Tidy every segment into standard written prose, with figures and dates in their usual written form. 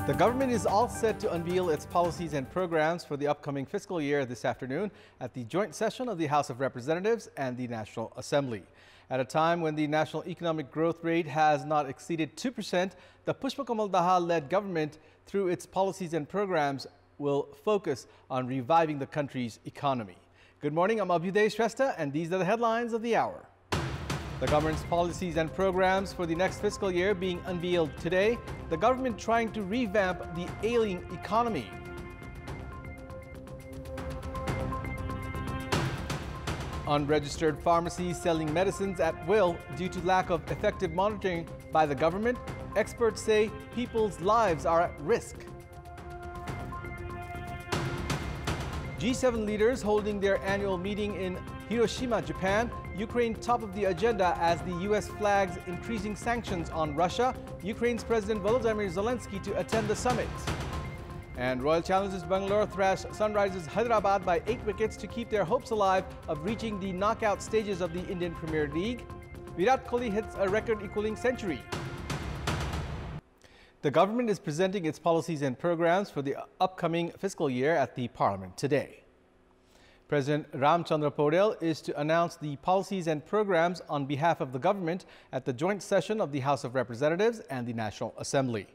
The government is all set to unveil its policies and programs for the upcoming fiscal year this afternoon at the joint session of the House of Representatives and the National Assembly. At a time when the national economic growth rate has not exceeded 2%, the Pushpa Kamal Dahal-led government, through its policies and programs, will focus on reviving the country's economy. Good morning, I'm Abhyuday Shrestha, and these are the headlines of the hour. The government's policies and programs for the next fiscal year being unveiled today. The government trying to revamp the ailing economy. Unregistered pharmacies selling medicines at will due to lack of effective monitoring by the government. Experts say people's lives are at risk. G7 leaders holding their annual meeting in Hiroshima, Japan. Ukraine top of the agenda as the U.S. flags increasing sanctions on Russia. Ukraine's President Volodymyr Zelensky to attend the summit. And Royal Challengers Bangalore thrash Sunrisers Hyderabad by 8 wickets to keep their hopes alive of reaching the knockout stages of the Indian Premier League. Virat Kohli hits a record-equaling century. The government is presenting its policies and programs for the upcoming fiscal year at the Parliament today. President Ramchandra Paudel is to announce the policies and programs on behalf of the government at the joint session of the House of Representatives and the National Assembly.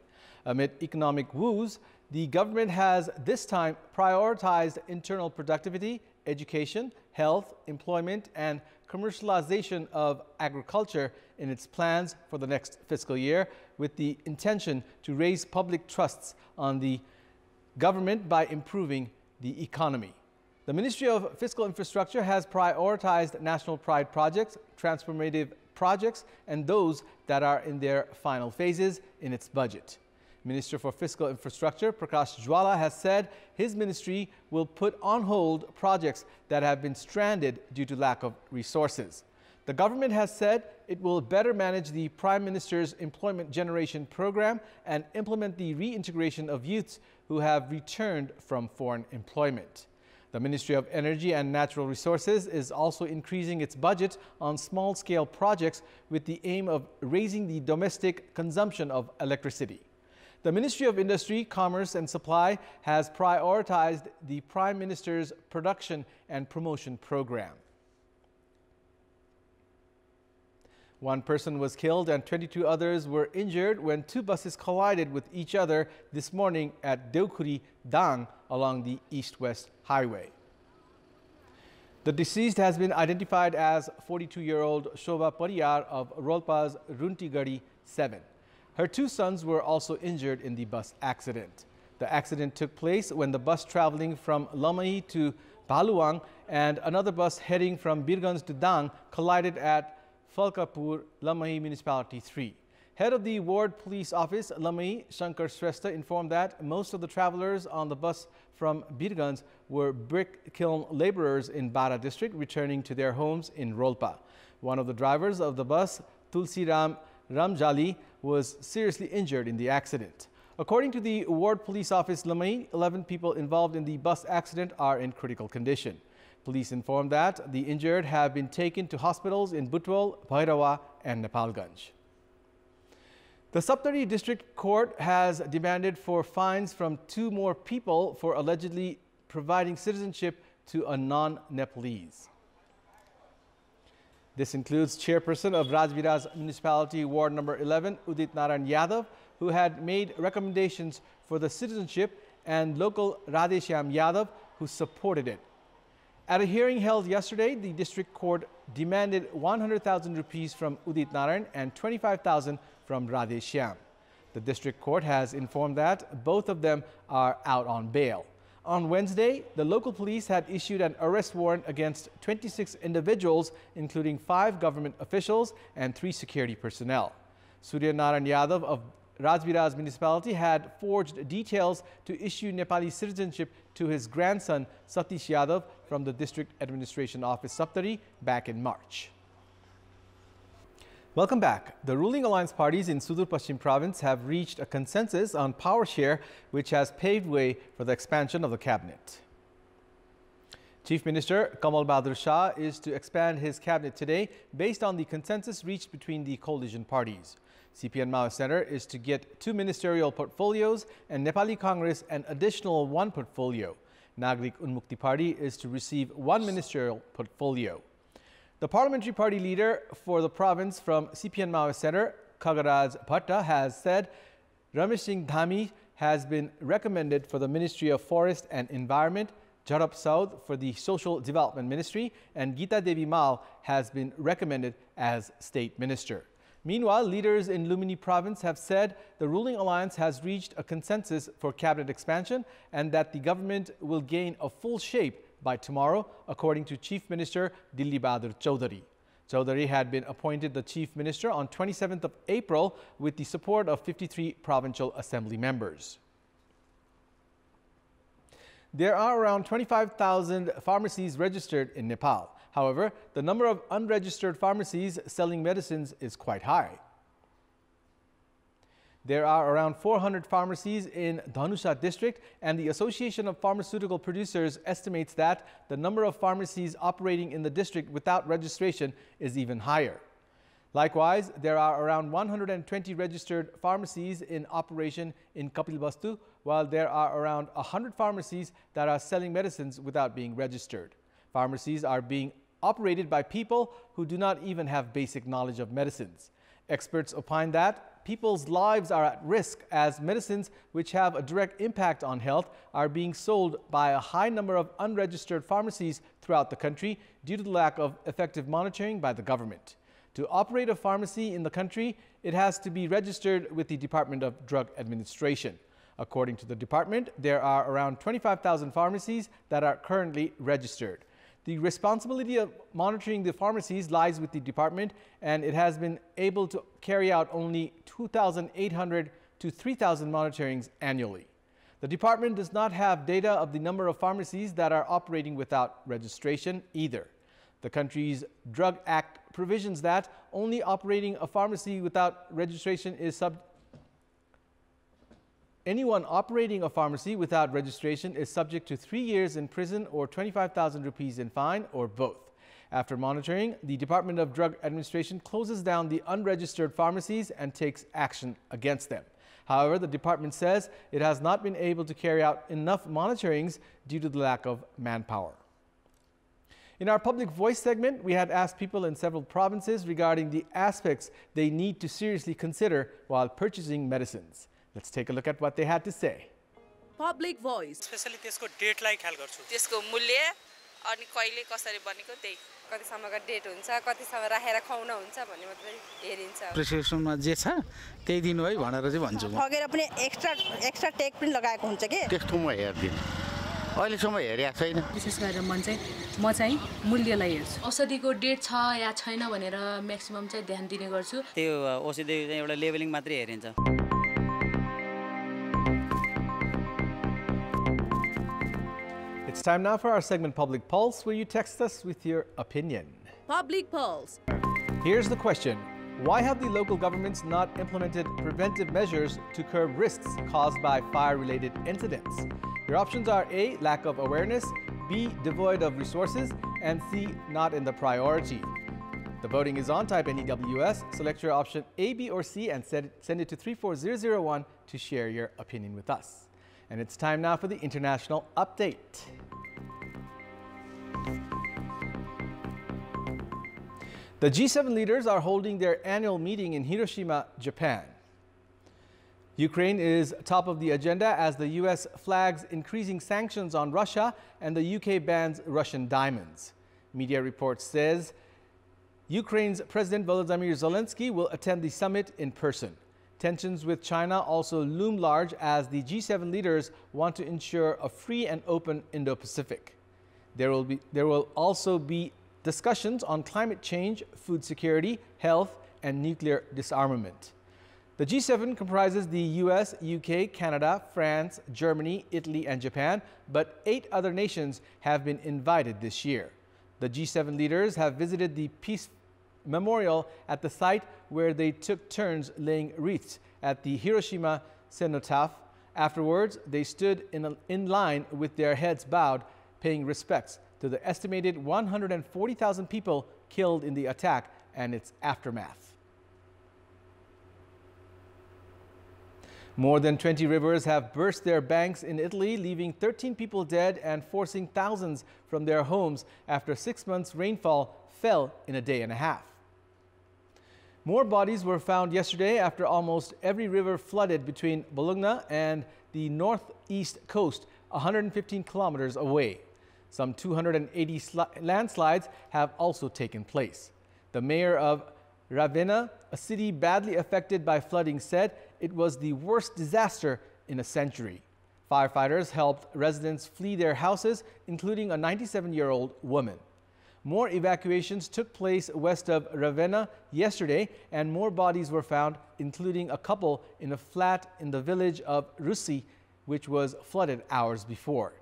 Amid economic woes, the government has this time prioritized internal productivity, education, health, employment, and commercialization of agriculture in its plans for the next fiscal year, with the intention to raise public trusts on the government by improving the economy. The Ministry of Fiscal Infrastructure has prioritized national pride projects, transformative projects, and those that are in their final phases in its budget. Minister for Fiscal Infrastructure Prakash Jwala has said his ministry will put on hold projects that have been stranded due to lack of resources. The government has said it will better manage the Prime Minister's Employment Generation Program and implement the reintegration of youths who have returned from foreign employment. The Ministry of Energy and Natural Resources is also increasing its budget on small-scale projects with the aim of raising the domestic consumption of electricity. The Ministry of Industry, Commerce and Supply has prioritized the Prime Minister's Production and Promotion Program. One person was killed and 22 others were injured when two buses collided with each other this morning at Deokhuri, Dang along the east-west highway. The deceased has been identified as 42-year-old Shobha Pariyar of Rolpa's Runtigadi 7. Her two sons were also injured in the bus accident. The accident took place when the bus traveling from Lamai to Baluang and another bus heading from Birganj to Dang collided at Falkapur, Lamai Municipality 3. Head of the Ward Police Office, Lamai, Shankar Shrestha, informed that most of the travelers on the bus from Birganj were brick kiln laborers in Bara district returning to their homes in Rolpa. One of the drivers of the bus, Tulsiram Ramjali, was seriously injured in the accident. According to the Ward Police Office, Lamai, 11 people involved in the bus accident are in critical condition. Police informed that the injured have been taken to hospitals in Butwal, Bhairawa and Nepalganj. The Saptari District Court has demanded for fines from 2 more people for allegedly providing citizenship to a non-Nepalese. This includes chairperson of Rajviras Municipality Ward number 11, Udit Narayan Yadav, who had made recommendations for the citizenship, and local Radheshyam Yadav, who supported it. At a hearing held yesterday, the district court demanded 100,000 rupees from Udit Narayan and 25,000 from Radheshyam. The district court has informed that both of them are out on bail. On Wednesday, the local police had issued an arrest warrant against 26 individuals, including 5 government officials and 3 security personnel. Surya Narayan Yadav of Rajviras municipality had forged details to issue Nepali citizenship to his grandson Satish Yadav from the District Administration Office Saptari back in March. Welcome back. The ruling alliance parties in Sudur Paschim province have reached a consensus on power share, which has paved way for the expansion of the cabinet. Chief Minister Kamal Bahadur Shah is to expand his cabinet today based on the consensus reached between the coalition parties. CPN Maoist Center is to get 2 ministerial portfolios and Nepali Congress an additional 1 portfolio. Nagrik Unmukti Party is to receive 1 ministerial portfolio. The parliamentary party leader for the province from CPN Maoist Center, Khagaraj Bhatta, has said Ramesh Singh Dhami has been recommended for the Ministry of Forest and Environment, Jharap Saud for the Social Development Ministry, and Geeta Devi Mal has been recommended as State Minister. Meanwhile, leaders in Lumini province have said the ruling alliance has reached a consensus for cabinet expansion and that the government will gain a full shape by tomorrow, according to Chief Minister Dilli Bahadur Chaudhary. Chaudhary had been appointed the Chief Minister on 27th of April with the support of 53 provincial assembly members. There are around 25,000 pharmacies registered in Nepal. However, the number of unregistered pharmacies selling medicines is quite high. There are around 400 pharmacies in Dhanusha district, and the Association of Pharmaceutical Producers estimates that the number of pharmacies operating in the district without registration is even higher. Likewise, there are around 120 registered pharmacies in operation in Kapilvastu, while there are around 100 pharmacies that are selling medicines without being registered. Pharmacies are being operated by people who do not even have basic knowledge of medicines. Experts opine that people's lives are at risk as medicines which have a direct impact on health are being sold by a high number of unregistered pharmacies throughout the country due to the lack of effective monitoring by the government. To operate a pharmacy in the country, it has to be registered with the Department of Drug Administration. According to the department, there are around 25,000 pharmacies that are currently registered. The responsibility of monitoring the pharmacies lies with the department, and it has been able to carry out only 2,800 to 3,000 monitorings annually. The department does not have data of the number of pharmacies that are operating without registration either. The country's Drug Act provisions that only operating a pharmacy without registration is Anyone operating a pharmacy without registration is subject to 3 years in prison or 25,000 rupees in fine, or both. After monitoring, the Department of Drug Administration closes down the unregistered pharmacies and takes action against them. However, the department says it has not been able to carry out enough monitorings due to the lack of manpower. In our Public Voice segment, we had asked people in several provinces regarding the aspects they need to seriously consider while purchasing medicines. Let's take a look at what they had to say. Public Voice. Especially त्यसको डेटलाई ख्याल गर्छु. त्यसको मूल्य अनि कहिले कसरी बनेको त्यही कतिसम्मको डेट हुन्छ कतिसम्म राखेर खुवाउन हुन्छ भन्ने मात्रै हेरिन्छ. प्रिस्क्रिप्सनमा जे छ त्यही दिनु है भनेर चाहिँ भन्छु म. ठगेर पनि एक्स्ट्रा टेक पनि लगाएको हुन्छ के. त्यस्तो म हेर्दिन. अहिलेसम्म हेरेको छैन. विशेष गरेर म चाहिँ मूल्यलाई हेर्छु. औषधिको डेट छ या छैन भनेर म्याक्सिमम चाहिँ ध्यान दिने गर्छु. त्यो औषधि चाहिँ एउटा लेभलिङ मात्रै हेरिन्छ. It's time now for our segment Public Pulse, where you text us with your opinion. Public Pulse. Here's the question. Why have the local governments not implemented preventive measures to curb risks caused by fire-related incidents? Your options are A, lack of awareness, B, devoid of resources, and C, not in the priority. The voting is on. Type NEWS, select your option A, B, or C, and send it to 34001 to share your opinion with us. And it's time now for the international update. The G7 leaders are holding their annual meeting in Hiroshima, Japan. Ukraine is top of the agenda as the US flags increasing sanctions on Russia and the UK bans Russian diamonds. Media reports says Ukraine's President Volodymyr Zelensky will attend the summit in person. Tensions with China also loom large as the G7 leaders want to ensure a free and open Indo-Pacific. There will also be discussions on climate change, food security, health, and nuclear disarmament. The G7 comprises the US, UK, Canada, France, Germany, Italy, and Japan, but 8 other nations have been invited this year. The G7 leaders have visited the Peace Memorial at the site where they took turns laying wreaths at the Hiroshima cenotaph. Afterwards, they stood in line with their heads bowed, paying respects to the estimated 140,000 people killed in the attack and its aftermath. More than 20 rivers have burst their banks in Italy, leaving 13 people dead and forcing thousands from their homes after 6 months' rainfall fell in a day and a half. More bodies were found yesterday after almost every river flooded between Bologna and the northeast coast, 115 kilometers away. Some 280 landslides have also taken place. The mayor of Ravenna, a city badly affected by flooding, said it was the worst disaster in a century. Firefighters helped residents flee their houses, including a 97-year-old woman. More evacuations took place west of Ravenna yesterday, and more bodies were found, including a couple in a flat in the village of Russi, which was flooded hours before.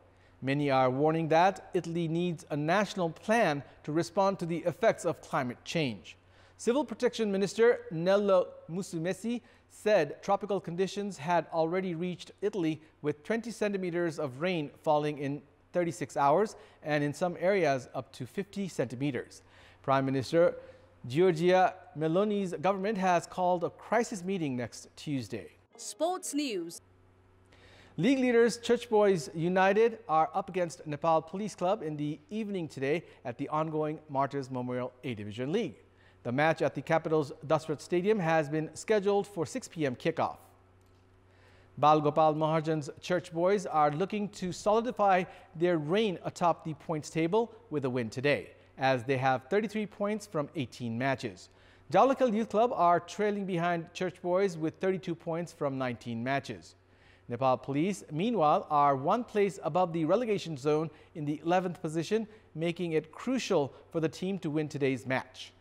Many are warning that Italy needs a national plan to respond to the effects of climate change. Civil Protection Minister Nello Musumeci said tropical conditions had already reached Italy, with 20 centimeters of rain falling in 36 hours and in some areas up to 50 centimeters. Prime Minister Giorgia Meloni's government has called a crisis meeting next Tuesday. Sports news. League leaders Church Boys United are up against Nepal Police Club in the evening today at the ongoing Martyrs Memorial A-Division League. The match at the capital's Dasrat Stadium has been scheduled for 6 p.m. kickoff. Bal Gopal Maharjan's Church Boys are looking to solidify their reign atop the points table with a win today, as they have 33 points from 18 matches. Jalakal Youth Club are trailing behind Church Boys with 32 points from 19 matches. Nepal Police, meanwhile, are one place above the relegation zone in the 11th position, making it crucial for the team to win today's match.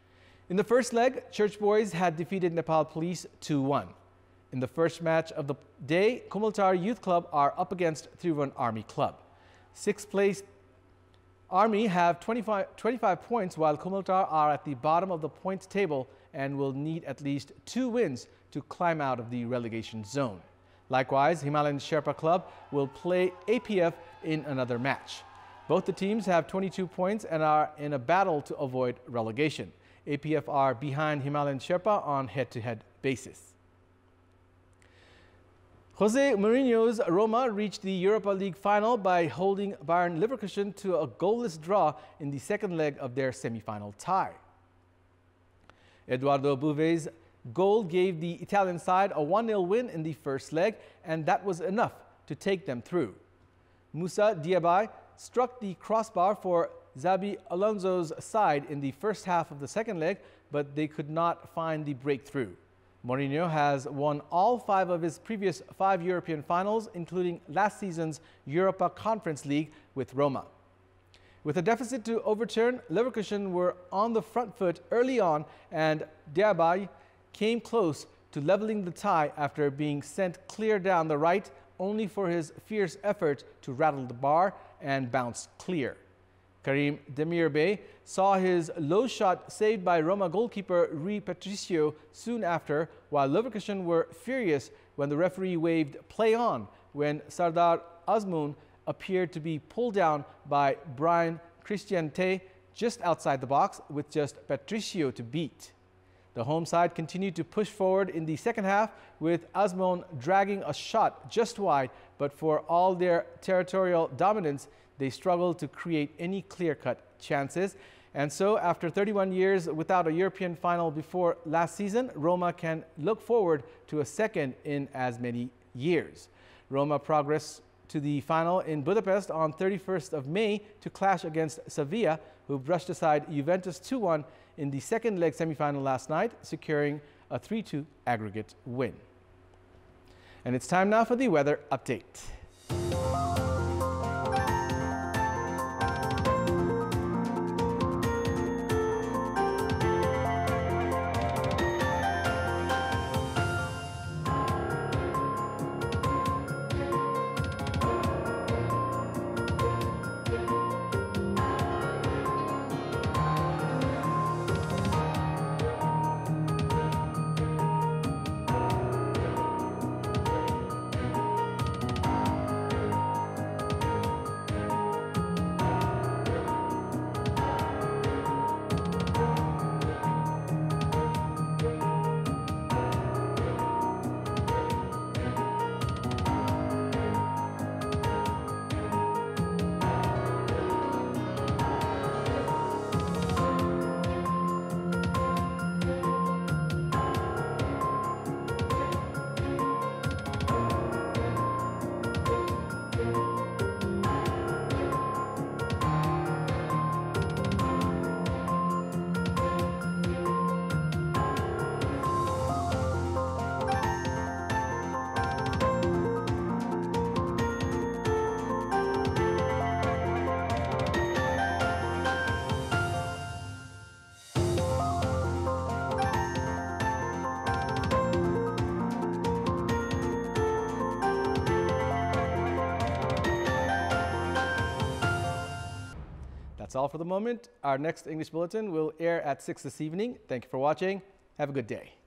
In the first leg, Church Boys had defeated Nepal Police 2-1. In the first match of the day, Kumultar Youth Club are up against Tribhuvan Army Club. Sixth place Army have 25 points, while Kumultar are at the bottom of the points table and will need at least 2 wins to climb out of the relegation zone. Likewise, Himalayan Sherpa Club will play APF in another match. Both the teams have 22 points and are in a battle to avoid relegation. APF are behind Himalayan Sherpa on head-to-head basis. Jose Mourinho's Roma reached the Europa League final by holding Bayern Leverkusen to a goalless draw in the second leg of their semi-final tie. Eduardo Bouvet's goal gave the Italian side a 1-0 win in the first leg, and that was enough to take them through. Moussa Diaby struck the crossbar for Xabi Alonso's side in the first half of the second leg, but they could not find the breakthrough. Mourinho has won all 5 of his previous 5 European finals, including last season's Europa Conference League with Roma. With a deficit to overturn, Leverkusen were on the front foot early on, and Diaby came close to leveling the tie after being sent clear down the right, only for his fierce effort to rattle the bar and bounce clear. Karim Demirbay saw his low shot saved by Roma goalkeeper Rui Patricio soon after, while Leverkusen were furious when the referee waved play on when Sardar Azmoun appeared to be pulled down by Brian Cristiante just outside the box with just Patricio to beat. The home side continued to push forward in the second half, with Azmoun dragging a shot just wide, but for all their territorial dominance, they struggled to create any clear-cut chances. And so, after 31 years without a European final before last season, Roma can look forward to a second in as many years. Roma progressed to the final in Budapest on 31st of May to clash against Sevilla, who brushed aside Juventus 2-1 in the second leg semi-final last night, securing a 3-2 aggregate win. And it's time now for the weather update. That's all for the moment. Our next English bulletin will air at 6 this evening. Thank you for watching. Have a good day.